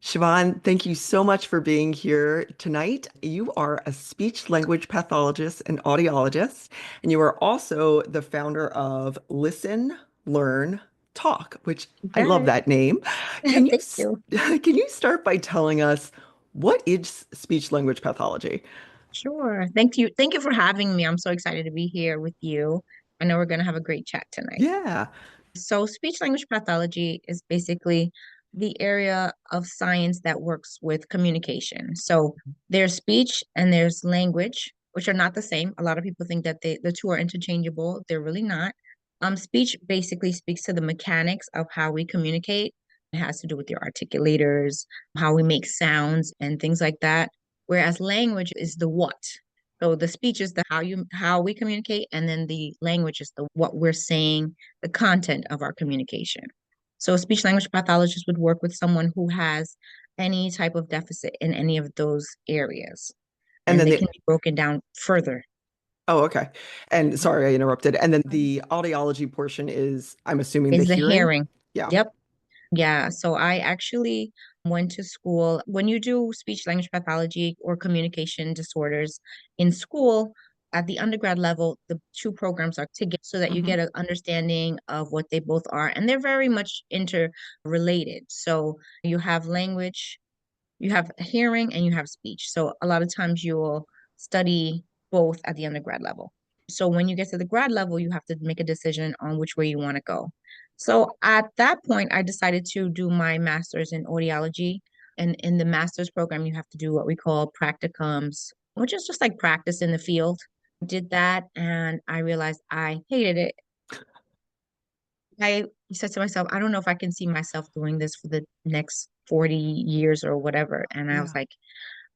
Shavon, thank you so much for being here tonight. You are a speech language pathologist and audiologist, and you are also the founder of Listen, Learn, Talk, which I love Yes, that name. Can you thank you. can you start by telling us what is speech language pathology? Sure. Thank you. Thank you for having me. I'm so excited to be here with you. I know we're going to have a great chat tonight. Yeah. So, speech language pathology is basically the area of science that works with communication. So, there's speech and there's language, which are not the same. A lot of people think that the two are interchangeable. They're really not. Speech basically speaks to the mechanics of how we communicate. It has to do with your articulators, how we make sounds, and things like that. Whereas language is the what. So the speech is the how we communicate, and then the language is the what we're saying, the content of our communication. So a speech language pathologist would work with someone who has any type of deficit in any of those areas, And and then they the can be broken down further. Oh, okay. And sorry, I interrupted. And then the audiology portion is, I'm assuming, the Is the hearing. hearing. Yeah. Yep. Yeah, so I actually went to school. When you do speech language pathology or communication disorders in school, at the undergrad level, the two programs are together so that you Hmm. get an understanding of what they both are. And they're very much interrelated. So you have language, you have hearing, and you have speech. So a lot of times you'll study both at the undergrad level. So when you get to the grad level, you have to make a decision on which way you want to go. So at that point, I decided to do my master's in audiology. And in the master's program, you have to do what we call practicums, which is just like practice in the field. Did that and I realized I hated it. I said to myself, I don't know if I can see myself doing this for the next 40 years or whatever. And I was Yeah. like,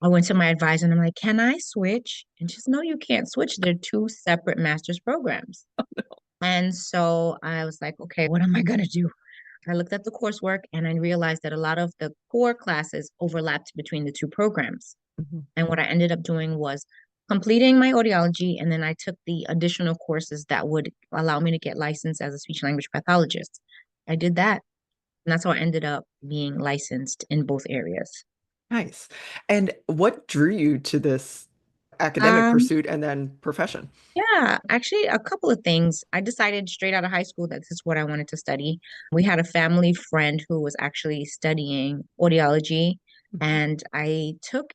I went to my advisor and I'm like, can I switch? And she's, no, you can't switch. They're two separate master's programs. And so I was like, okay, what am I going to do? I looked at the coursework and I realized that a lot of the core classes overlapped between the two programs. Mhm. And what I ended up doing was completing my audiology, and then I took the additional courses that would allow me to get licensed as a speech language pathologist. I did that, and that's how I ended up being licensed in both areas. Nice. And what drew you to this academic Um, pursuit and then profession? yeah, actually, a couple of things. I decided straight out of high school that this is what I wanted to study. We had a family friend who was actually studying audiology, Mhm. and I took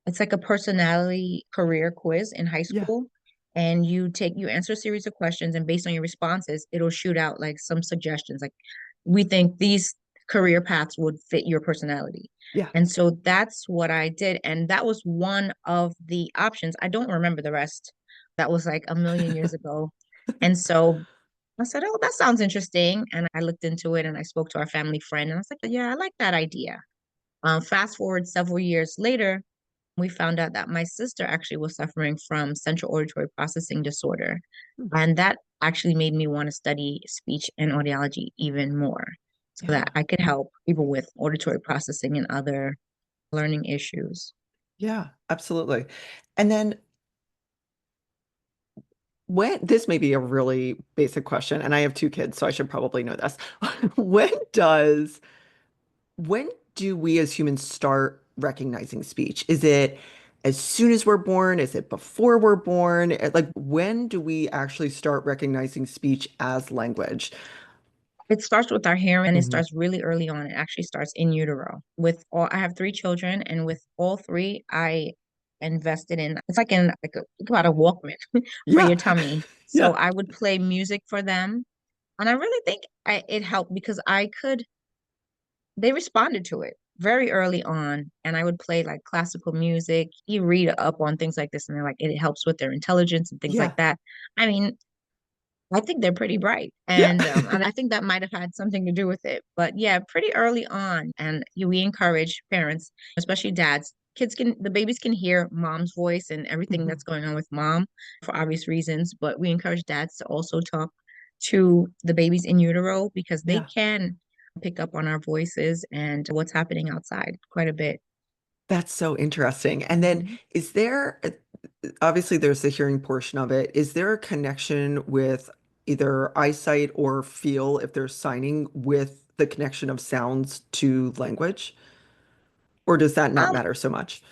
it's like a personality career quiz in high Yeah. school. And you answer a series of questions, and based on your responses, it'll shoot out like some suggestions. Like, we think these career paths would fit your personality. Yeah. And so that's what I did. And that was one of the options. I don't remember the rest. That was like a million years ago. And so I said, oh, that sounds interesting. And I looked into it and I spoke to our family friend and I was like, yeah, I like that idea. Fast forward several years later, we found out that my sister actually was suffering from central auditory processing disorder. Hmm. And that actually made me want to study speech and audiology even more so Yeah. that I could help people with auditory processing and other learning issues. Yeah, absolutely. And then when this may be a really basic question, and I have two kids, so I should probably know this. When does when do we as humans start recognizing speech? Is it as soon as we're born? Is it before we're born? Like, when do we actually start recognizing speech as language? It starts with our hearing and it Mhm. starts really early on. It actually starts in utero. I have three children, and with all three, I invested in, it's like think about a Walkman for Yeah. your tummy. So Yeah. I would play music for them. And I really think it helped because they responded to it very early on. And I would play like classical music. You read up on things like this, and they're like, it helps with their intelligence and things like Yeah. that. I mean, I think they're pretty bright. Yeah. And I think that might have had something to do with it. But yeah, pretty early on. And we encourage parents, especially dads. The babies can hear mom's voice and everything Mhm. that's going on with mom for obvious reasons. But we encourage dads to also talk to the babies in utero because they Yeah. can pick up on our voices and what's happening outside quite a bit. That's so interesting. And then Mhm. is there, obviously there's the hearing portion of it. Is there a connection with either eyesight or feel if they're signing with the connection of sounds to language? Or does that not Um, matter so much?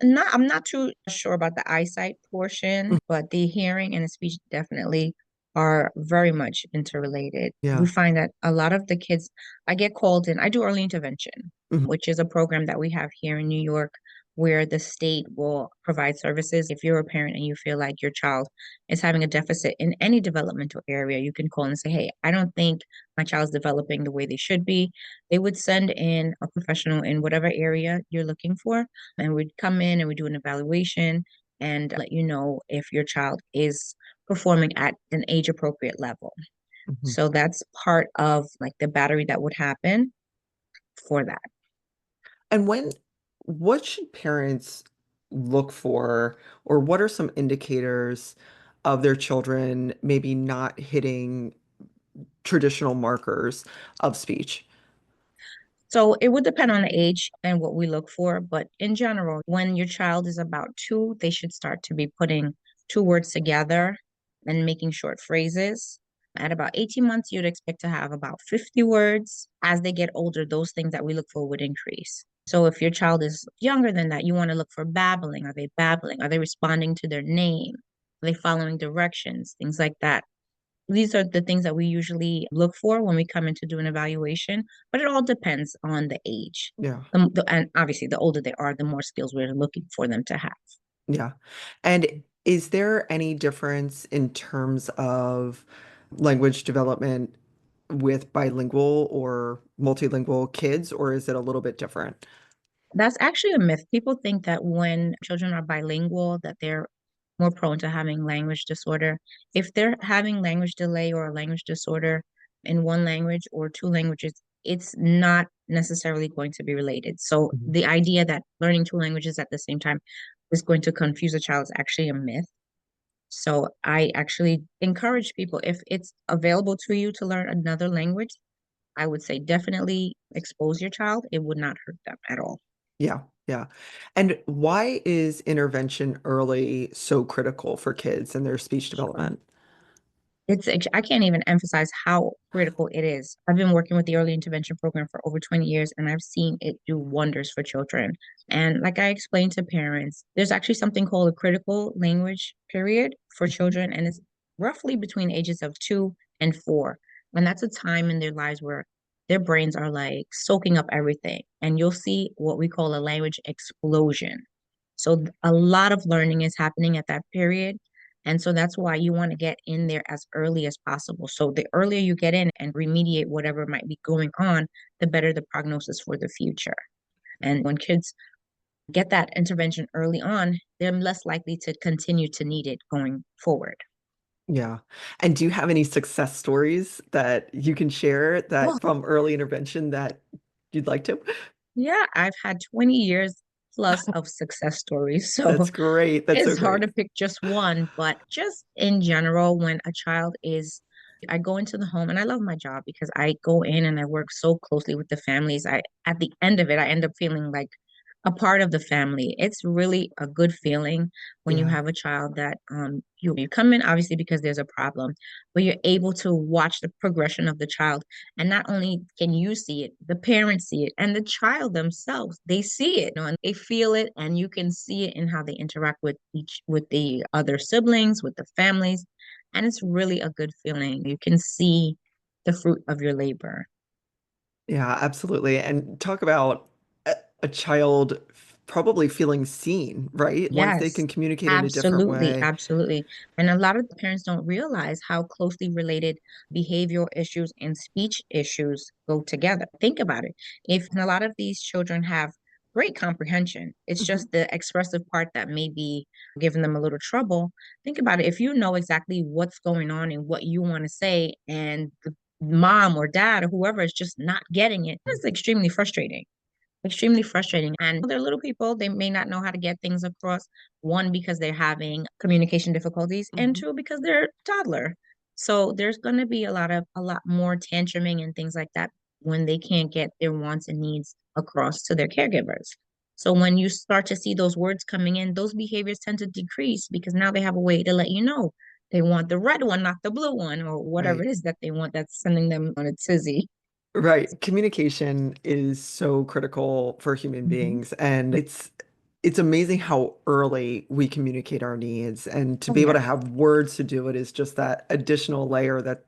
I'm not too sure about the eyesight portion, Mm, but the hearing and the speech definitely are very much interrelated. We yeah. find that a lot of the kids, I get called in, I do early intervention, Mhm, which is a program that we have here in New York where the state will provide services. If you're a parent and you feel like your child is having a deficit in any developmental area, you can call and say, hey, I don't think my child's developing the way they should be. They would send in a professional in whatever area you're looking for, and we'd come in and we do an evaluation and let you know if your child is performing at an age appropriate level. mhm. So that's part of like the battery that would happen for that. And what should parents look for, or what are some indicators of their children maybe not hitting traditional markers of speech? So it would depend on the age and what we look for, but in general, when your child is about 2, they should start to be putting 2 words together and making short phrases. At about 18 months, you'd expect to have about 50 words. As they get older, those things that we look for would increase. So if your child is younger than that, you want to look for babbling. Are they babbling? Are they responding to their name? Are they following directions? Things like that. These are the things that we usually look for when we come in to do an evaluation, but it all depends on the age. Yeah. And obviously, the older they are, the more skills we're looking for them to have. Yeah. And is there any difference in terms of language development with bilingual or multilingual kids, or is it a little bit different? That's actually a myth. People think that when children are bilingual, that they're more prone to having language disorder. If they're having language delay or a language disorder in one language or two languages, it's not necessarily going to be related. So Mhm. the idea that learning two languages at the same time is going to confuse a child is actually a myth. So I actually encourage people, if it's available to you to learn another language, I would say definitely expose your child. It would not hurt them at all. Yeah, yeah. And why is intervention early so critical for kids and their speech development? I can't even emphasize how critical it is. I've been working with the early intervention program for over 20 years and I've seen it do wonders for children. And like I explained to parents, there's actually something called a critical language period for Mhm. children, and it's roughly between ages of 2 and 4. And that's a time in their lives where their brains are like soaking up everything. And you'll see what we call a language explosion. So a lot of learning is happening at that period. And so that's why you want to get in there as early as possible. So the earlier you get in and remediate whatever might be going on, the better the prognosis for the future. And when kids get that intervention early on, they're less likely to continue to need it going forward. Yeah. And do you have any success stories that you can share Oh, that from early intervention that you'd like to? yeah, I've had 20 years plus of success stories. So That's great. That's so it's hard great. to pick just one, but just in general, when a child is, I go into the home and I love my job because I go in and I work so closely with the families. At the end of it, I end up feeling like a part of the family. It's really a good feeling when you Yeah. have a child that you come in obviously because there's a problem, but you're able to watch the progression of the child. And not only can you see it, the parents see it, and the child themselves, they see it, and they feel it, and you can see it in how they interact with the other siblings, with the families. And it's really a good feeling. You can see the fruit of your labor. Yeah, absolutely. And talk about a child probably feeling seen, right? Once they Yes, can communicate in a different absolutely, way. absolutely. And a lot of the parents don't realize how closely related behavioral issues and speech issues go together. Think about it. If a lot of these children have great comprehension, it's Mhm. just the expressive part that may be giving them a little trouble. Think about it. If you know exactly what's going on and what you want to say, and the mom or dad or whoever is just not getting it, it's extremely frustrating. And they're little people, they may not know how to get things across. One, because they're having communication difficulties, and Mhm. two, because they're a toddler. So there's going to be a lot more tantruming and things like that when they can't get their wants and needs across to their caregivers. So when you start to see those words coming in, those behaviors tend to decrease because now they have a way to let you know they want the red one, not the blue one, or whatever Right. it is that they want that's sending them on a tizzy. Right. Communication is so critical for human Mhm. beings, and it's amazing how early we communicate our needs, and to Oh be able to yeah. have words to do it is just that additional layer that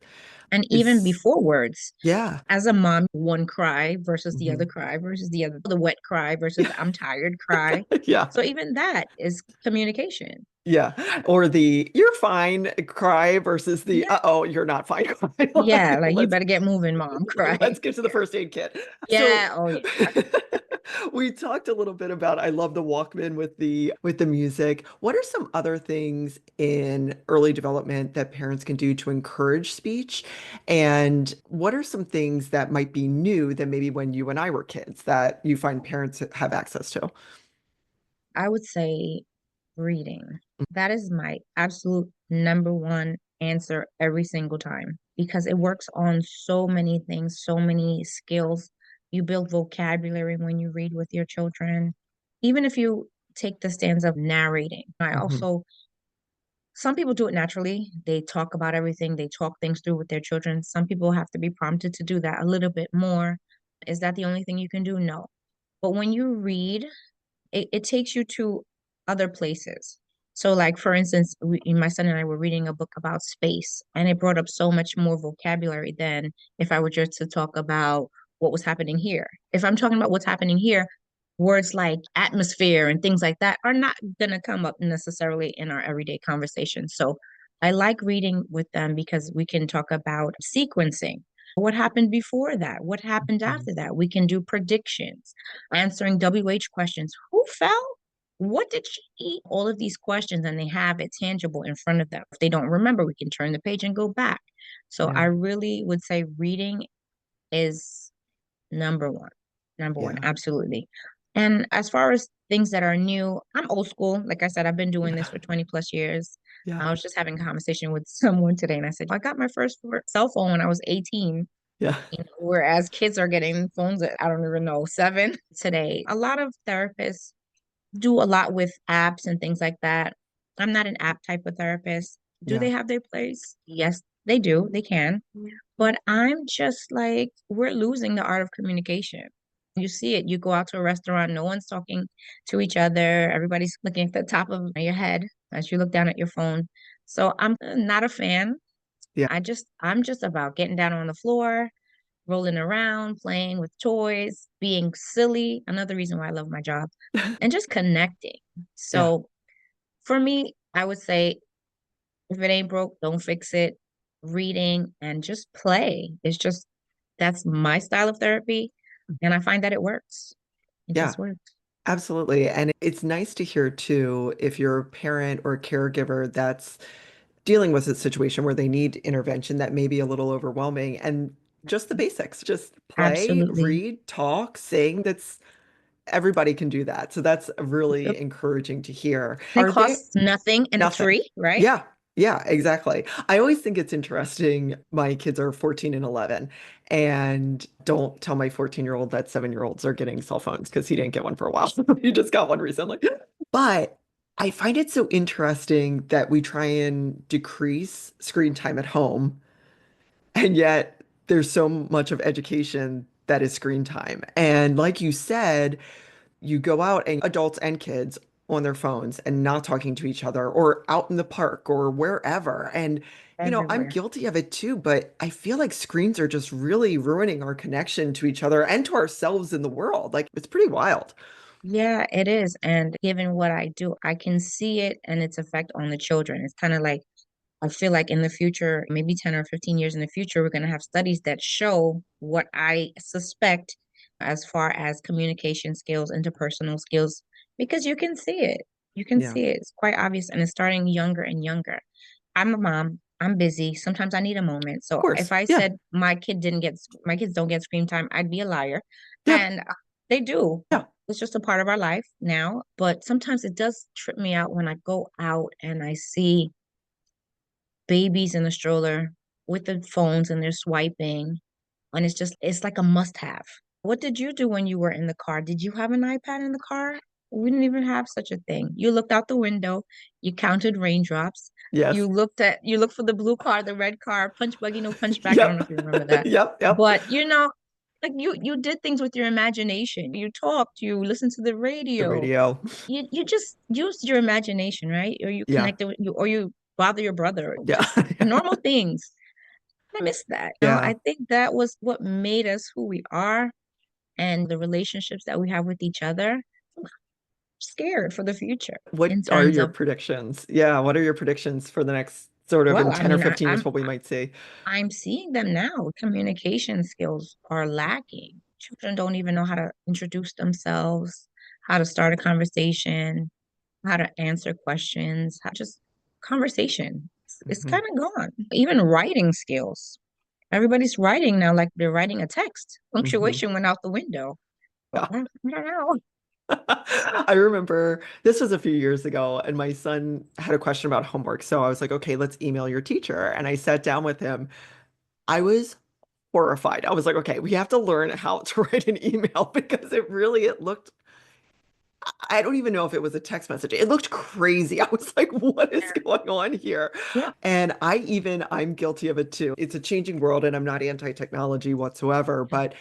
And even is, before words, yeah. as a mom, one cry versus the other Mhm. cry versus the other, the wet cry versus the I'm tired cry. Yeah. So even that is communication. Yeah. Or the you're fine cry versus the Yeah. uh-oh, you're not fine cry. Yeah, Like, like you better get moving, mom, cry. let's get to the Yeah. first aid kit. So Yeah. Oh yeah. we talked a little bit about I love the Walkman with the music. What are some other things in early development that parents can do to encourage speech? And what are some things that might be new than maybe when you and I were kids that you find parents have access to? I would say reading. That is my absolute number one answer every single time because it works on so many things, so many skills. You build vocabulary when you read with your children. Even if you take the stance of narrating, I Mhm. also, some people do it naturally. They talk about everything, they talk things through with their children. Some people have to be prompted to do that a little bit more. Is that the only thing you can do? No. But when you read, it takes you to other places. So, like for instance, my son and I were reading a book about space, and it brought up so much more vocabulary than if I were just to talk about what was happening here. If I'm talking about what's happening here, words like atmosphere and things like that are not going to come up necessarily in our everyday conversation. So, I like reading with them because we can talk about sequencing. What happened before that? What happened Mhm. after that? We can do predictions, answering WH questions. Who fell? What did she eat? All of these questions, and they have it tangible in front of them. If they don't remember, we can turn the page and go back. So Yeah. I really would say reading is number one. Number one, Yeah. absolutely. And as far as things that are new, I'm old school. Like I said, I've been doing this Yeah. for 20 plus years. Yeah. I was just having a conversation with someone today, and I said, I got my first cell phone when I was 18. Yeah. Whereas kids are getting phones at, I don't even know, 7 today. A lot of therapists do a lot with apps and things like that. I'm not an app type of therapist. Do Yeah. they have their place? Yes, they do. They can. But I'm just like, we're losing the art of communication. You see it. You go out to a restaurant, no one's talking to each other. Everybody's looking at the top of your head as you look down at your phone. So I'm not a fan. Yeah. I'm just about getting down on the floor, rolling around, playing with toys, being silly. Another reason why I love my job, and just connecting. Yeah. So for me, I would say if it ain't broke, don't fix it. Reading and just play. It's just that's my style of therapy. And I find that it works. It Yeah. just works. Absolutely. And it's nice to hear too, if you're a parent or a caregiver that's dealing with a situation where they need intervention that may be a little overwhelming and just the basics, just play, Absolutely. read, talk, sing. That's everybody can do that. So that's really Yep. encouraging to hear. And it Are they costs nothing and it's nothing? free, right? Yeah. Yeah, exactly. I always think it's interesting. My kids are 14 and 11, and don't tell my 14-year-old that 7-year-olds are getting cell phones because he didn't get one for a while. He just got one recently. But I find it so interesting that we try and decrease screen time at home, and yet there's so much of education that is screen time. And like you said, you go out and adults and kids on their phones and not talking to each other or out in the park or wherever. And, I'm Everywhere. guilty of it too, but I feel like screens are just really ruining our connection to each other and to ourselves in the world. Like it's pretty wild. Yeah, it is. And given what I do, I can see it and its effect on the children. It's kind of like I feel like in the future, maybe 10 or 15 years in the future, we're going to have studies that show what I suspect as far as communication skills, interpersonal skills, because you can see it. You can Yeah, see it. It's quite obvious and it's starting younger and younger. I'm a mom. I'm busy. Sometimes I need a moment. of So if course. I Yeah, said my kids don't get screen time, I'd be a liar. yeah, And they do. yeah, It's just a part of our life now. But sometimes it does trip me out when I go out and I see babies in the stroller with the phones and they're swiping. And it's like a must have. What did you do when you were in the car? Did you have an iPad in the car? We didn't even have such a thing. You looked out the window, you counted raindrops, yes. you looked for the blue car, the red car, punch buggy, no punch back. I don't know if Yep. you remember that. Yep, yep. But Like you did things with your imagination. You talked, you listened to the The radio. radio. You just used your imagination, right? Or you Yeah. connected with you, or you bother your brother. Yeah. Just normal things. I miss that. Yeah. I think that was what made us who we are and the relationships that we have with each other. I'm scared for the future What in are terms your of, predictions? Yeah, what are your predictions for the next sort of well, in I 10 or mean, 15 years, what we might see? I'm seeing them now. Communication skills are lacking. Children don't even know how to introduce themselves, how to start a conversation, how to answer questions, how just conversation. It's Mhm. kind of gone. Even writing skills. Everybody's writing now like they're writing a text. Mhm. Punctuation went out the window. Well, Yeah. I don't know. I remember this was a few years ago, and my son had a question about homework. So I was like, okay, let's email your teacher. And I sat down with him. I was horrified. I was like, okay, we have to learn how to write an email because it looked, I don't even know if it was a text message. It looked crazy. I was like, what is going on here? Yeah. And I'm guilty of it too. It's a changing world, and I'm not anti-technology whatsoever, but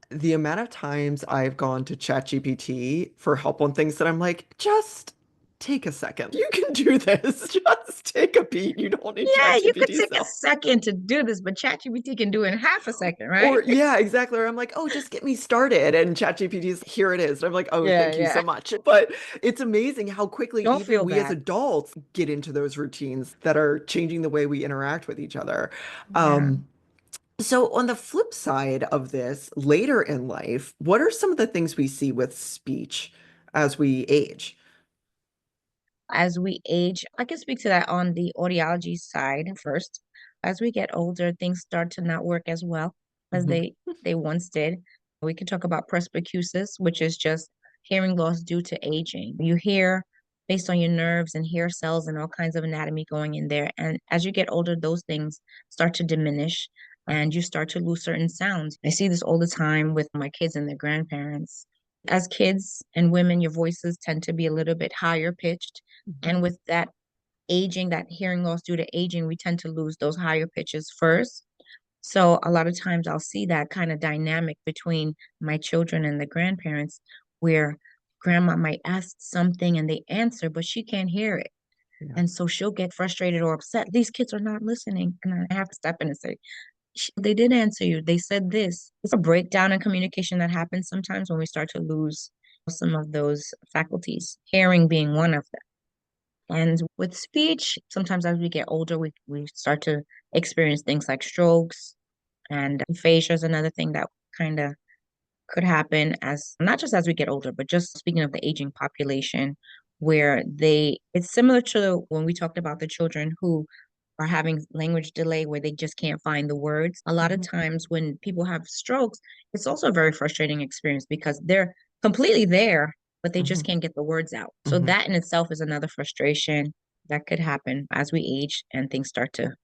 the amount of times I've gone to ChatGPT for help on things that I'm like, just take a second. You can do this. Just take a beat. You don't need Yeah, you could ChatGPT's take a help. second to do this, but ChatGPT can do it in half a second, right? Or yeah, exactly. Or I'm like, oh, just get me started. And ChatGPT's here it is. And I'm like, oh, Yeah, thank you yeah. so much. But it's amazing how quickly Don't even feel we as bad. adults get into those routines that are changing the way we interact with each other. Yeah. So, on the flip side of this, later in life, what are some of the things we see with speech as we age? As we age, I can speak to that on the audiology side first. As we get older, things start to not work as well as Hmm. they once did. We can talk about presbycusis, which is just hearing loss due to aging. You hear based on your nerves and hair cells and all kinds of anatomy going in there. And as you get older, those things start to diminish and you start to lose certain sounds. I see this all the time with my kids and their grandparents. As kids and women, your voices tend to be a little bit higher pitched. And with that aging, that hearing loss due to aging, we tend to lose those higher pitches first. So a lot of times I'll see that kind of dynamic between my children and the grandparents where grandma might ask something and they answer, but she can't hear it. Yeah. And so she'll get frustrated or upset. These kids are not listening. And I have to step in and say, they did answer you. They said this. It's a breakdown in communication that happens sometimes when we start to lose some of those faculties, hearing being one of them. And with speech, sometimes as we get older, we start to experience things like strokes and aphasia is another thing that kind of could happen as not just as we get older, but just speaking of the aging population, where it's similar to when we talked about the children who are having language delay where they just can't find the words. A lot of Mhm. times when people have strokes, it's also a very frustrating experience because they're completely there, but they just Mhm. can't get the words out. So Mhm. that in itself is another frustration that could happen as we age and things start to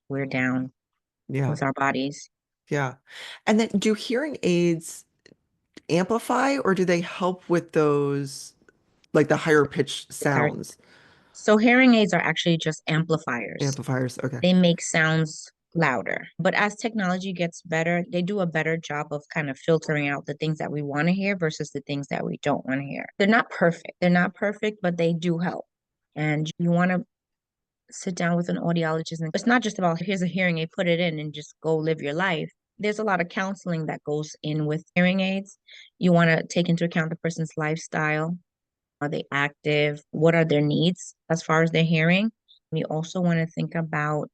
wear down Yeah. with our bodies. Yeah. And then do hearing aids amplify or do they help with those, like the higher pitched Sorry. sounds? So hearing aids are actually just amplifiers. Amplifiers. Okay. They make sounds louder. But as technology gets better, they do a better job of kind of filtering out the things that we want to hear versus the things that we don't want to hear. They're not perfect. They're not perfect, but they do help. And you want to sit down with an audiologist. And it's not just about here's a hearing aid, put it in and just go live your life. There's a lot of counseling that goes in with hearing aids. You want to take into account the person's lifestyle. Are they active? What are their needs as far as their hearing? You also want to think about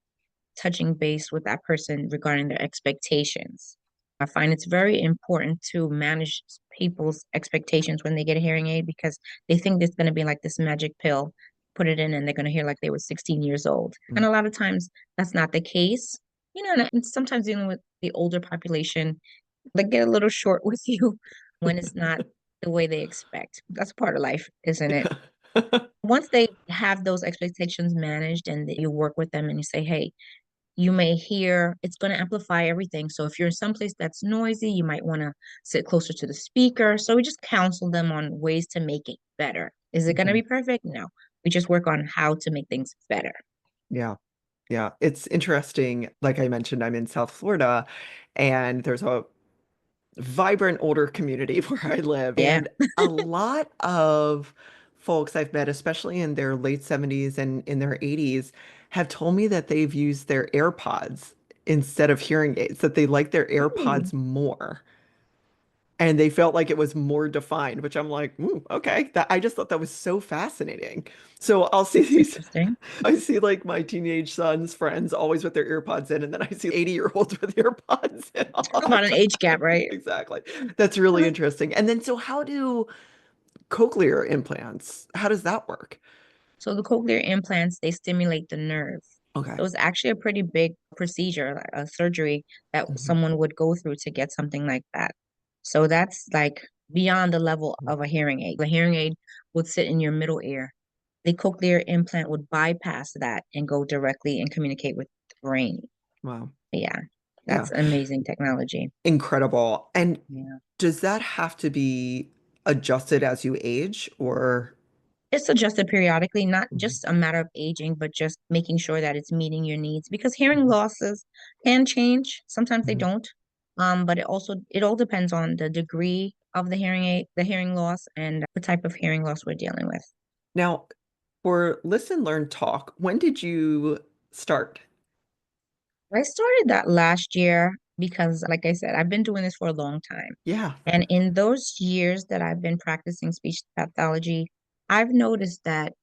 touching base with that person regarding their expectations. I find it's very important to manage people's expectations when they get a hearing aid because they think it's going to be like this magic pill, put it in, and they're going to hear like they were 16 years old. Mm. And a lot of times that's not the case. And sometimes dealing with the older population, they get a little short with you when it's not the way they expect. That's part of life, isn't it? Once they have those expectations managed and that you work with them and you say, hey, you may hear it's going to amplify everything. So if you're in some place that's noisy, you might want to sit closer to the speaker. So we just counsel them on ways to make it better. Is it going to Mhm. be perfect? No. We just work on how to make things better. Yeah. Yeah. It's interesting. Like I mentioned, I'm in South Florida and there's vibrant older community where I live. Yeah. And a lot of folks I've met, especially in their late 70s and in their 80s, have told me that they've used their AirPods instead of hearing aids, that they like their Really? AirPods more. And they felt like it was more defined, which I'm like, ooh, okay. That I just thought that was so fascinating. So I'll see That's these, interesting. I see like my teenage son's friends always with their earpods in, and then I see 80-year-olds with earpods in all Talk the about an age gap, time. right? Exactly. That's really interesting. And then, so how do cochlear implants, how does that work? So the cochlear implants, they stimulate the nerve. Okay. So it's actually a pretty big procedure, like a surgery that Mhm. someone would go through to get something like that. So that's like beyond the level of a hearing aid. The hearing aid would sit in your middle ear. The cochlear implant would bypass that and go directly and communicate with the brain. Wow. Yeah, Yeah. that's amazing technology. Incredible. And Yeah. does that have to be adjusted as you age or? It's adjusted periodically, not Mhm. just a matter of aging, but just making sure that it's meeting your needs because hearing Mhm. losses can change. Sometimes they Mhm. don't. But it all depends on the degree of the hearing aid, the hearing loss, and the type of hearing loss we're dealing with. Now, for Listen, Learn, Talk, when did you start? I started that last year because, like I said, I've been doing this for a long time. Yeah. And in those years that I've been practicing speech pathology, I've noticed that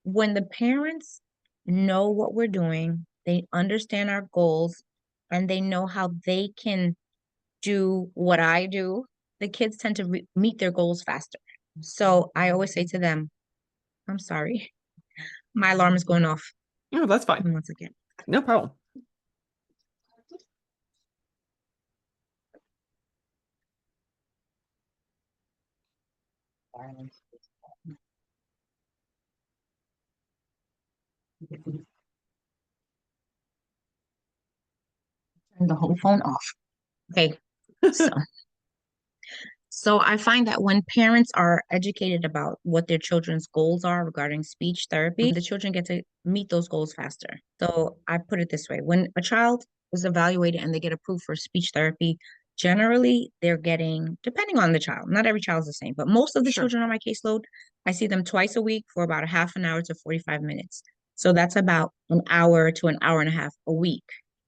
when the parents know what we're doing, they understand our goals, and they know how they can do what I do, the kids tend to meet their goals faster. So I always say to them, I'm sorry, my alarm is going off. No, that's fine. Once again. No problem. Turn the whole phone off. Okay. So So I find that when parents are educated about what their children's goals are regarding speech therapy, the children get to meet those goals faster. So I put it this way, when a child is evaluated and they get approved for speech therapy, generally they're getting, depending on the child, not every child is the same, but most of the Sure. children on my caseload, I see them twice a week for about a half an hour to 45 minutes. So that's about an hour to an hour and a half a week.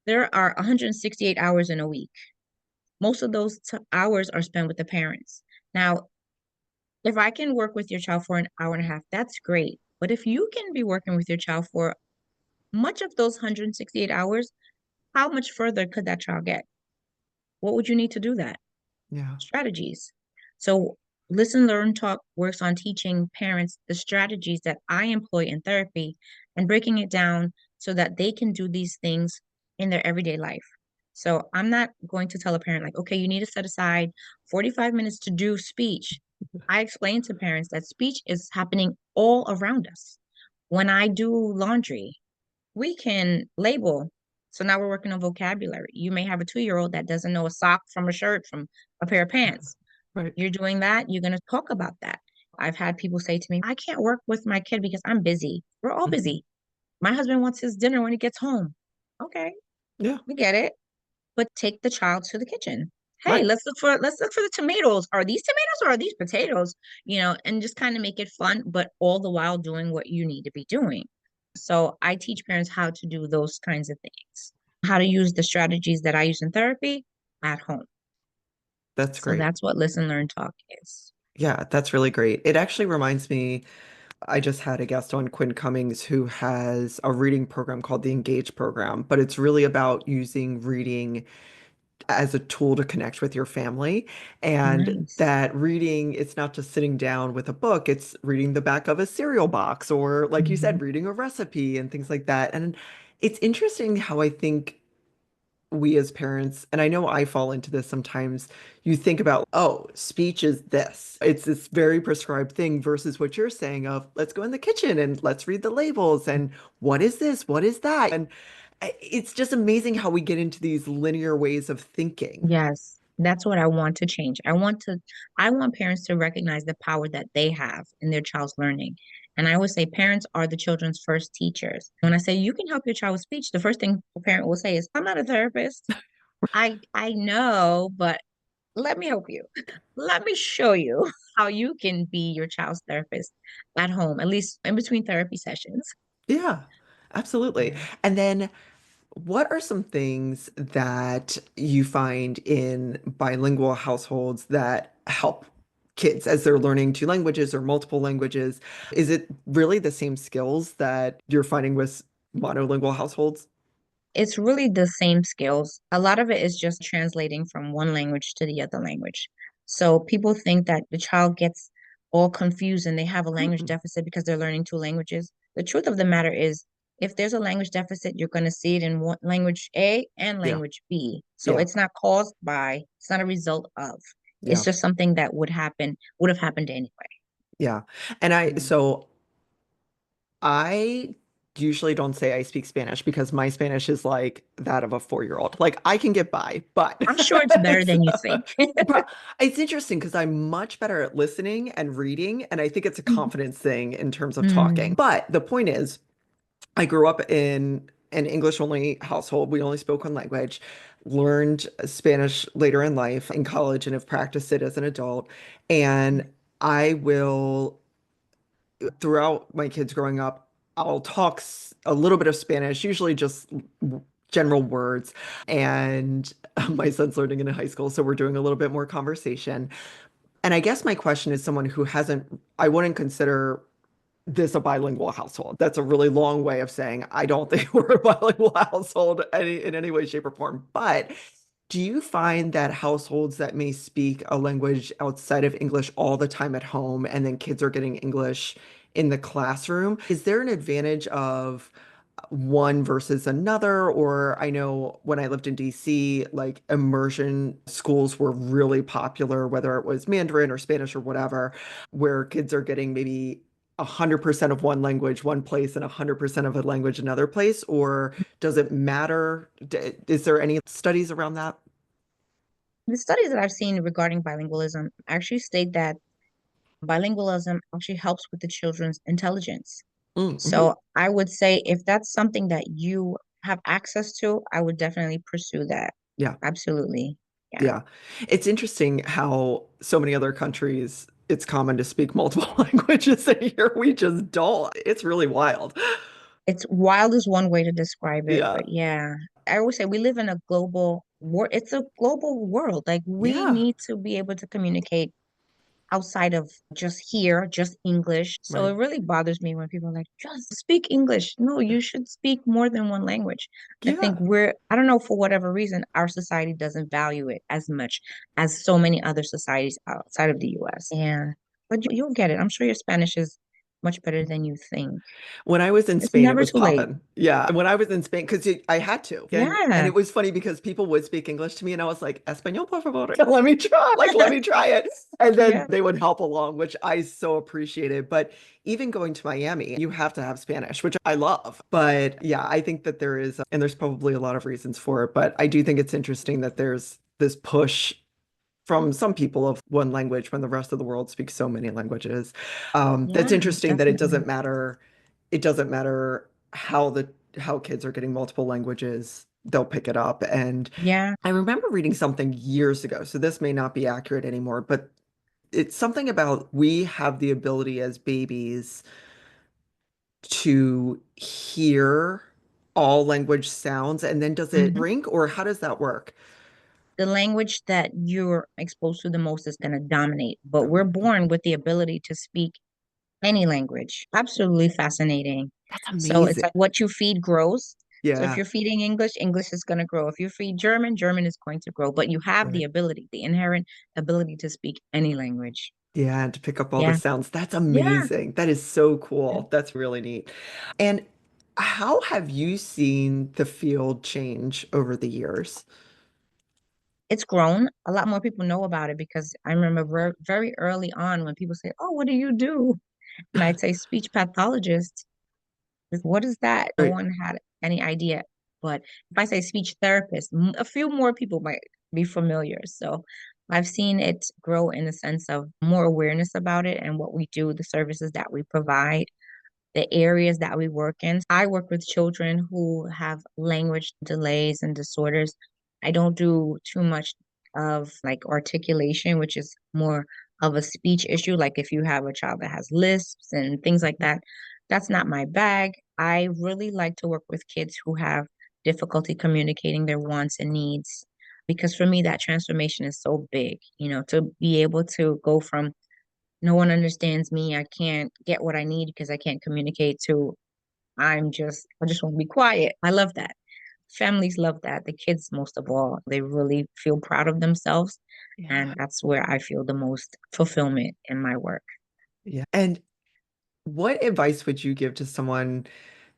There are 168 hours in a week. Most of those hours are spent with the parents. Now, if I can work with your child for an hour and a half, that's great. But if you can be working with your child for much of those 168 hours, how much further could that child get? What would you need to do that? Yeah. Strategies. So Listen, Learn, Talk works on teaching parents the strategies that I employ in therapy and breaking it down so that they can do these things in their everyday life. So I'm not going to tell a parent like, okay, you need to set aside 45 minutes to do speech. I explain to parents that speech is happening all around us. When I do laundry, we can label. So now we're working on vocabulary. You may have a 2-year old that doesn't know a sock from a shirt from a pair of pants. Right. You're doing that, you're going to talk about that. I've had people say to me, I can't work with my kid because I'm busy. We're all Mhm. busy. My husband wants his dinner when he gets home. Okay, Yeah. we get it. But take the child to the kitchen. Hey, Right. let's look for the tomatoes. Are these tomatoes or are these potatoes? And just kind of make it fun, but all the while doing what you need to be doing. So I teach parents how to do those kinds of things, how to use the strategies that I use in therapy at home. That's So great. that's what Listen, Learn, Talk is. Yeah, that's really great. It actually reminds me, I just had a guest on, Quinn Cummings, who has a reading program called the Engage program, but it's really about using reading as a tool to connect with your family. And Nice. that reading, it's not just sitting down with a book, it's reading the back of a cereal box or, like you Mhm. said, reading a recipe and things like that. And it's interesting how I think we as parents, and I know I fall into this sometimes, you think about, oh, speech is this. It's this very prescribed thing versus what you're saying of let's go in the kitchen and let's read the labels and what is this? What is that? And it's just amazing how we get into these linear ways of thinking. Yes, that's what I want to change. I want parents to recognize the power that they have in their child's learning. And I always say parents are the children's first teachers. When I say you can help your child with speech, the first thing a parent will say is, I'm not a therapist. I know, but let me help you. Let me show you how you can be your child's therapist at home, at least in between therapy sessions. Yeah, absolutely. Yeah. And then what are some things that you find in bilingual households that help kids as they're learning two languages or multiple languages? Is it really the same skills that you're finding with monolingual households? It's really the same skills. A lot of it is just translating from one language to the other language. So people think that the child gets all confused and they have a language Mm-mm. deficit because they're learning two languages. The truth of the matter is, if there's a language deficit, you're going to see it in one, language A and Yeah, language B. So yeah, it's not caused by, it's not a result of. It's yeah, just something that would have happened anyway. yeah. And I, Yeah. so I usually don't say I speak Spanish because my Spanish is like that of a 4-year-old. Like I can get by, but I'm sure it's better it's, than you think. but it's interesting because I'm much better at listening and reading, and I think it's a confidence thing in terms of talking. Mm, But the point is, I grew up in an English only household. We only spoke one language, learned Spanish later in life in college, and have practiced it as an adult. And I will throughout my kids growing up, I'll talk a little bit of Spanish, usually just general words. And my son's learning in high school, so we're doing a little bit more conversation. And I guess my question is someone who hasn't, I wouldn't consider this a bilingual household. That's a really long way of saying I don't think we're a bilingual household in any way, shape, or form. But do you find that households that may speak a language outside of English all the time at home and then kids are getting English in the classroom, is there an advantage of one versus another? Or I know when I lived in DC, like immersion schools were really popular, whether it was Mandarin or Spanish or whatever, where kids are getting maybe 100% of one language one place and 100% of a language another place? Or does it matter? Is there any studies around that? The studies that I've seen regarding bilingualism actually state that bilingualism actually helps with the children's intelligence. Mm-hmm. So I would say if that's something that you have access to, I would definitely pursue that. Yeah, Absolutely. Yeah. yeah. It's interesting how so many other countries, it's common to speak multiple languages, and here we just don't. It's really wild. It's wild is one way to describe it, Yeah, but yeah. I always say we live in a global world. It's a global world. Like we yeah, need to be able to communicate outside of just here, just English. So right. it really bothers me when people are like, just speak English. No, you should speak more than one language. I think Yeah. I don't know, for whatever reason, our society doesn't value it as much as so many other societies outside of the US. Yeah. But you'll get it. I'm sure your Spanish is much better than you think. When I was in It's Spain, it never was too late. popping. Yeah. When I was in Spain, because I had to. And Yeah. it was funny because people would speak English to me and I was like, Español, por favor. Let me try. Like, let me try it. And then Yeah. they would help along, which I so appreciated. But even going to Miami, you have to have Spanish, which I love. But yeah, I think that there is, and there's probably a lot of reasons for it, but I do think it's interesting that there's this push from some people of one language when the rest of the world speaks so many languages. That's Yeah, interesting that it definitely. doesn't matter. It doesn't matter how kids are getting multiple languages, they'll pick it up. And Yeah. I remember reading something years ago, so this may not be accurate anymore, but it's something about we have the ability as babies to hear all language sounds, and then does it Mhm. shrink, or how does that work? The language that you're exposed to the most is going to dominate, but we're Okay. born with the ability to speak any language. Absolutely fascinating. That's So it's amazing. like what you feed grows. So if Yeah. you're feeding English, English is going to grow. If you feed German, German is going to grow. But you have the Right. ability, the inherent ability to speak any language. Yeah, and to pick up all the Yeah. sounds. That's Yeah. amazing. That is so Yeah. cool. That's really neat. And how have you seen the field change over the years? It's grown. A lot more people know about it because I remember very early on when people say, "Oh, what do you do?" And I'd say speech pathologist. What is that? No Right. one had any idea. But if I say speech therapist, a few more people might be familiar. So I've seen it grow in the sense of more awareness about it and what we do, the services that we provide, the areas that we work in. I work with children who have language delays and disorders. I don't do too much of like articulation, which is more of a speech issue. Like if you have a child that has lisps and things like that, that's not my bag. I really like to work with kids who have difficulty communicating their wants and needs because for me, that transformation is so big, to be able to go from no one understands me, I can't get what I need because I can't communicate to I just want to be quiet. I love that. Families love that. The kids, most of all, they really feel proud of themselves. Yeah. And that's where I feel the most fulfillment in my work. Yeah. And what advice would you give to someone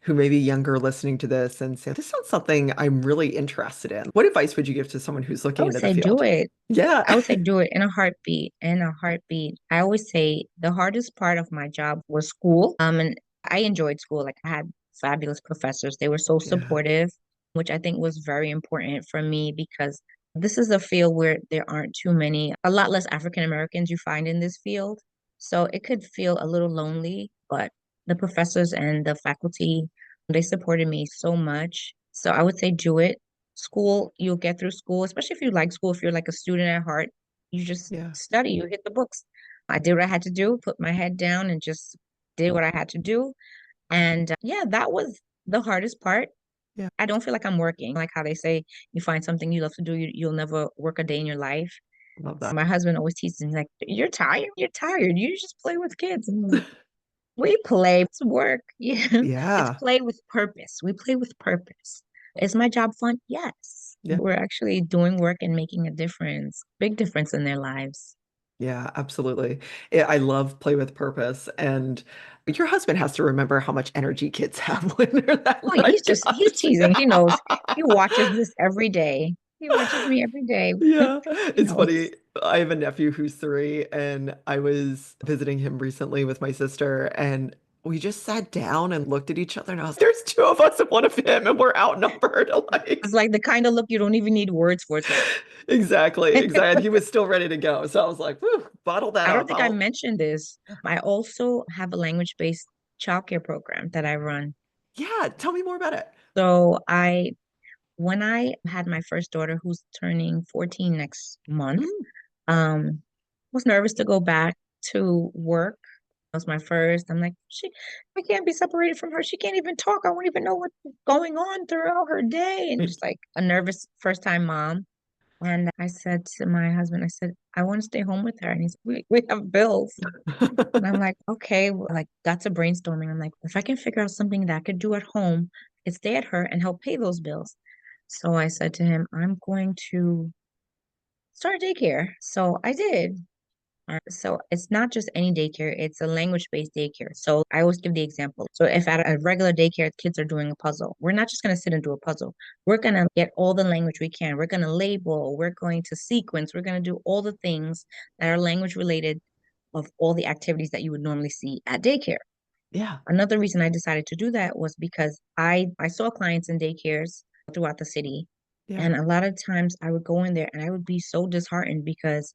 who may be younger listening to this and say, this sounds something I'm really interested in? What advice would you give to someone who's I looking would into the say do field? it. Yeah. I would say do it in a heartbeat, in a heartbeat. I always say the hardest part of my job was school. And I enjoyed school. Like I had fabulous professors. They were so Yeah. supportive, which I think was very important for me because this is a field where there aren't too many, a lot less African Americans you find in this field. So it could feel a little lonely, but the professors and the faculty, they supported me so much. So I would say do it. School, you'll get through school, especially if you like school, if you're like a student at heart, you just Yeah. study, you hit the books. I did what I had to do, put my head down and just did what I had to do. And yeah, that was the hardest part. Yeah. I don't feel like I'm working, like how they say you find something you love to do, you'll never work a day in your life. Love that. My husband always teases me like, "You're tired. You're tired. You just play with kids." I'm like, we play, it's work. Yeah. It's Yeah. play with purpose. We play with purpose. Is my job fun? Yes. Yeah. We're actually doing work and making a difference, big difference in their lives. Yeah, absolutely. I love play with purpose. And your husband has to remember how much energy kids have when they're that Oh, he's young. teasing. He knows. He watches this every day. He watches me every day. Yeah, He it's knows. funny. I have a nephew who's 3, and I was visiting him recently with my sister, and we just sat down and looked at each other, and I was, there's 2 of us and 1 of him, and we're outnumbered. It's Like, like the kind of look you don't even need words for. It's like, exactly, exactly. He was still ready to go. So I was like, whew, bottle that I don't up. think I I'll, mentioned this. I also have a language-based childcare program that I run. yeah, tell me more about it. So when I had my first daughter, who's turning 14 next month, Mm, was nervous to go back to work. It was my first. I'm like, I can't be separated from her. She can't even talk. I won't even know what's going on throughout her day. And just like a nervous first time mom. And I said to my husband, I said, I want to stay home with her. And he's, we have bills. And I'm like, okay, well, like that's a brainstorming. I'm like, if I can figure out something that I could do at home, could stay at her and help pay those bills. So I said to him, I'm going to start daycare. So I did. So it's not just any daycare, it's a language-based daycare. So I always give the example. So if at a regular daycare, kids are doing a puzzle, we're not just going to sit and do a puzzle. We're going to get all the language we can. We're going to label, we're going to sequence, we're going to do all the things that are language related of all the activities that you would normally see at daycare. yeah, Another reason I decided to do that was because I saw clients in daycares throughout the city. yeah. And a lot of times I would go in there and I would be so disheartened because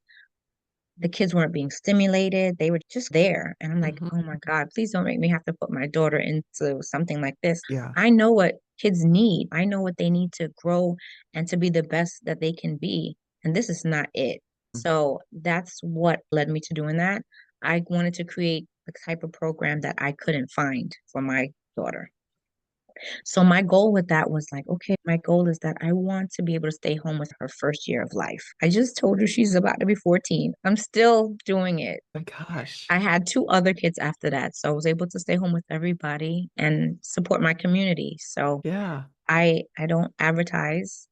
the kids weren't being stimulated. They were just there. And I'm like, Mhm. oh my God, please don't make me have to put my daughter into something like this. Yeah. I know what kids need. I know what they need to grow and to be the best that they can be. And this is not it. So that's what led me to doing that. I wanted to create a type of program that I couldn't find for my daughter. So my goal with that was like, okay, my goal is that I want to be able to stay home with her first year of life. I just told her she's about to be 14. I'm still doing it. My gosh. I had 2 other kids after that, so I was able to stay home with everybody and support my community. So Yeah. I don't advertise.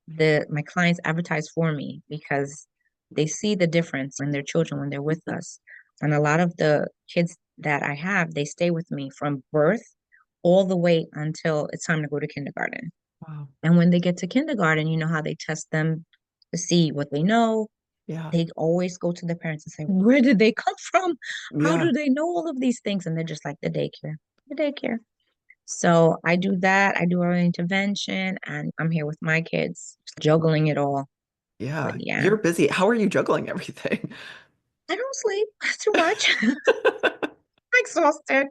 The my clients advertise for me because they see the difference in their children when they're with us. And a lot of the kids that I have, they stay with me from birth all the way until it's time to go to kindergarten. Wow. And when they get to kindergarten, you know how they test them to see what they know. Yeah. They always go to the parents and say, where did they come from? How Yeah. do they know all of these things? And they're just like, the daycare. So I do that. I do early intervention and I'm here with my kids, juggling it all. But Yeah. yeah, You're busy. How are you juggling everything? I don't sleep too much. I'm exhausted,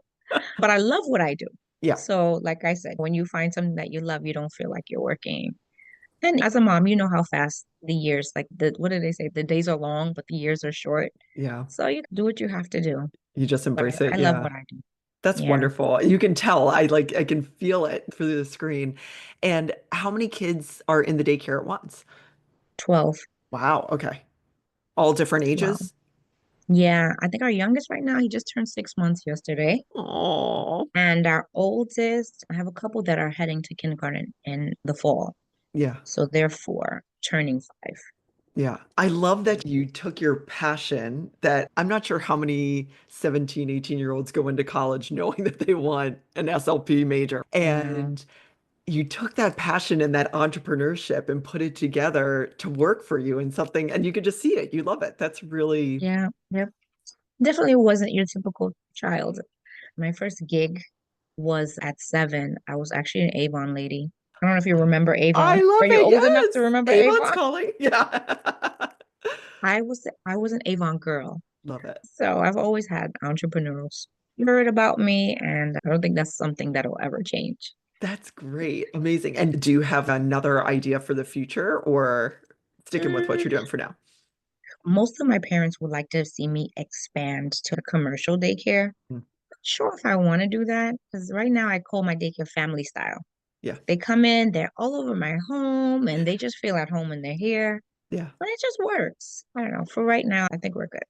but I love what I do. Yeah. So, like I said, when you find something that you love, you don't feel like you're working. And as a mom, you know how fast the years, like what do they say? The days are long, but the years are short. Yeah. So you do what you have to do. You just But embrace I it. love Yeah. what I do. That's Yeah, wonderful. You can tell. I can feel it through the screen. And how many kids are in the daycare at once? 12, Wow. Okay. All different 12. ages? Yeah, I think our youngest right now, he just turned 6 months yesterday. Oh. And our oldest, I have a couple that are heading to kindergarten in the fall. Yeah. So they're four, turning 5. Yeah. I love that you took your passion that I'm not sure how many 17, 18-year-olds go into college knowing that they want an SLP major. I know. And you took that passion and that entrepreneurship and put it together to work for you in something, and you could just see it. You love it. That's really, Yeah, yep. Definitely wasn't your typical child. My first gig was at 7. I was actually an Avon lady. I don't know if you remember I Avon. love Are you it. old enough to Yes. remember Avon's Avon? calling. Yeah. I was an Avon girl. Love it. So I've always had entrepreneurial spirit about me, and I don't think that's something that'll ever change. That's great. Amazing. And do you have another idea for the future or sticking with what Mm, you're doing for now? Most of my parents would like to see me expand to a commercial daycare. Mm. Not sure if I want to do that because right now I call my daycare family style. Yeah. They come in, they're all over my home, and they just feel at home when they're here. Yeah. But it just works. I don't know. For right now, I think we're good.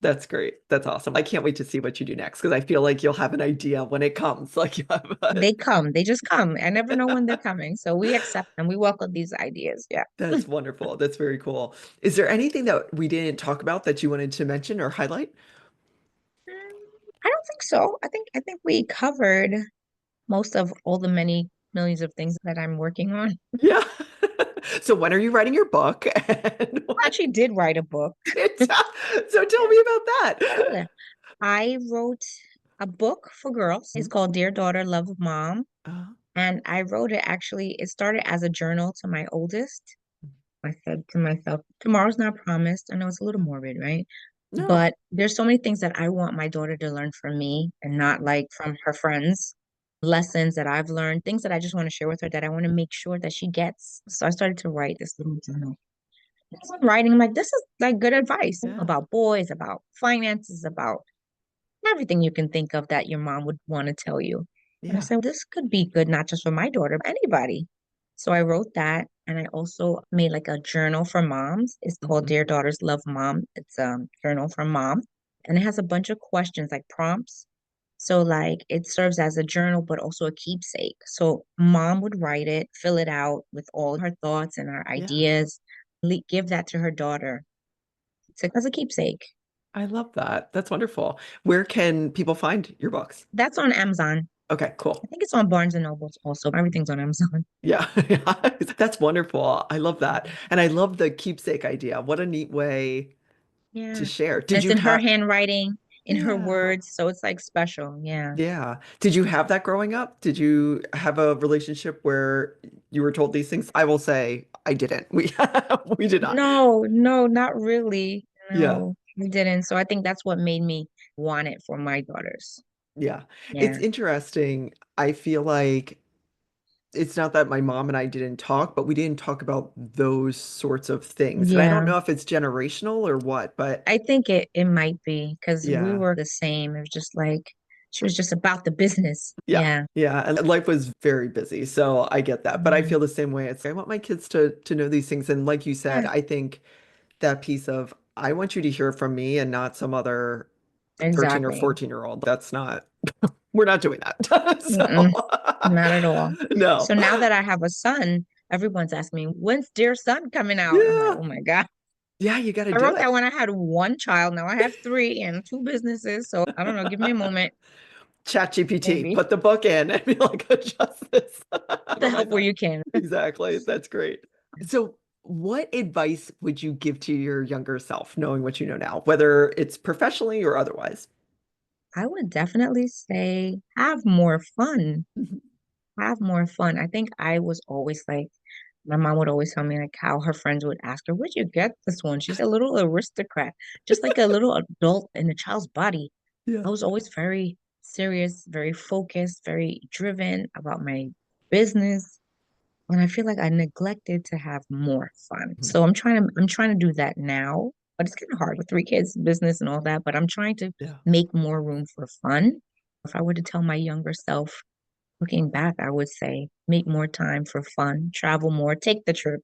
That's great. That's awesome. I can't wait to see what you do next because I feel like you'll have an idea when it comes. Like you have They come, they just come. I never know when they're coming. So we accept them. We welcome these ideas. Yeah. That's wonderful. That's very cool. Is there anything that we didn't talk about that you wanted to mention or highlight? I don't think so. I think we covered most of all the many millions of things that I'm working on. Yeah. So when are you writing your book? And I actually did write a book. so tell me about that. Yeah. I wrote a book for girls. It's called Dear Daughter, Love of Mom. Uh, And I wrote it actually, it started as a journal to my oldest. I said to myself, tomorrow's not promised. I know it's a little morbid, right? no. But there's so many things that I want my daughter to learn from me and not like from her friends. Lessons that I've learned, things that I just want to share with her that I want to make sure that she gets. So I started to write this little journal. As I'm writing, I'm like, this is like good advice Yeah. about boys, about finances, about everything you can think of that your mom would want to tell you. And I Yeah. said, this could be good, not just for my daughter, but anybody. So I wrote that. And I also made like a journal for moms. It's called Mhm. Dear Daughters Love Mom. It's a journal for mom. And it has a bunch of questions like prompts. So like it serves as a journal, but also a keepsake. So mom would write it, fill it out with all her thoughts and her Yeah. ideas, give that to her daughter as a keepsake. I love that. That's wonderful. Where can people find your books? That's on Amazon. Okay, I cool. think it's on Barnes and Nobles also. Everything's on Amazon. Yeah. That's wonderful. I love that. And I love the keepsake idea. What a neat way to Yeah. share. And Did it's you in her have, handwriting, in her yeah. words. So it's like special. Yeah. Yeah. Did you have that growing up? Did you have a relationship where you were told these things? I will say I didn't. We we did not. No, no, not really. Yeah. No, we didn't. So I think that's what made me want it for my daughters. Yeah. It's Yeah. interesting. I feel like it's not that my mom and I didn't talk, but we didn't talk about those sorts of things. And I don't Yeah. know if it's generational or what, but I think it might be because we yeah. were the same. It was just like she was just about the business. Yeah. Yeah. Yeah. And life was very busy. So I get that. But I Yeah. feel the same way. It's I want my kids to know these things. And like you said, Yeah. I think that piece of I want you to hear from me and not some other 13 or Exactly. 14-year-old. That's not, we're not doing that. So Mm-mm, not at all. no. So now that I have a son, everyone's asking me, when's Dear Son coming out? I'm like, Yeah. oh my God. Yeah, you got to I do wrote it. that when I had one child. Now I have three and two businesses. So I don't know. Give me a moment, ChatGPT, maybe. put the book in and be like, adjust this The for my help where son. you can. Exactly. That's great. So, what advice would you give to your younger self, knowing what you know now, whether it's professionally or otherwise? I would definitely say have more fun. Mhm. Have more fun. I think I was always like, my mom would always tell me like how her friends would ask her, where'd you get this one? She's a little aristocrat, just like a little adult in a child's body. Yeah. I was always very serious, very focused, very driven about my business. and I feel like I neglected to have more fun. Mhm. So I'm trying to do that now, but it's kind of hard with three kids, business and all that, but I'm trying to Yeah. make more room for fun. If I were to tell my younger self, looking back, I would say make more time for fun, travel more, take the trip.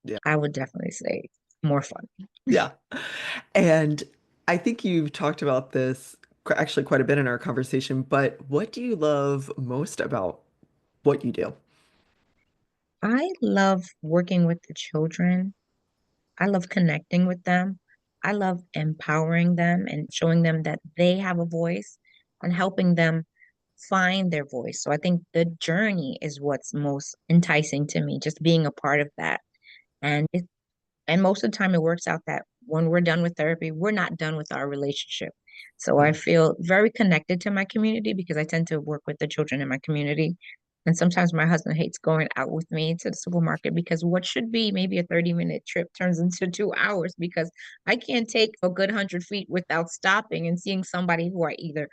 Yeah. I would definitely say more fun. Yeah. And I think you've talked about this actually quite a bit in our conversation, but what do you love most about what you do? I love working with the children. I love connecting with them. I love empowering them and showing them that they have a voice and helping them find their voice. So I think the journey is what's most enticing to me, just being a part of that. And and most of the time, it works out that when we're done with therapy, we're not done with our relationship. So I Mm, feel very connected to my community because I tend to work with the children in my community. And sometimes my husband hates going out with me to the supermarket because what should be maybe a 30-minute trip turns into 2 hours because I can't take a good 100 feet without stopping and seeing somebody who I either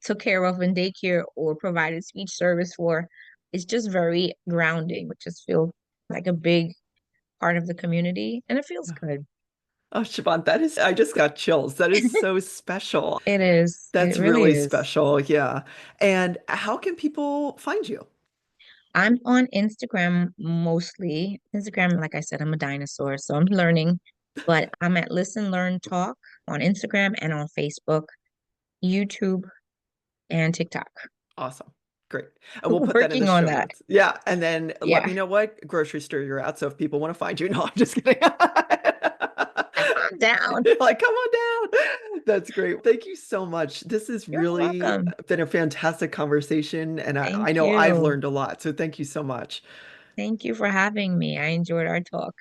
took care of in daycare or provided speech service for. It's just very grounding, which just feels like a big part of the community, and it feels yeah. good. Oh, Siobhan, I just got chills. That is so special. It is. It That's really really is. special. Yeah. And how can people find you? I'm on Instagram mostly. Instagram, like I said, I'm a dinosaur, so I'm learning, but I'm at Listen, Learn, Talk on Instagram and on Facebook, YouTube, and TikTok. Awesome. Great. And we'll put that in the Working on show that. notes. Yeah. And then let Yeah. me know what grocery store you're at. So if people want to find you, no, I'm just kidding. I'm down. You're like, come on down. That's great. Thank you so much. This has You're really welcome. been a fantastic conversation. And I Thank know I've you. learned a lot. So thank you so much. Thank you for having me. I enjoyed our talk.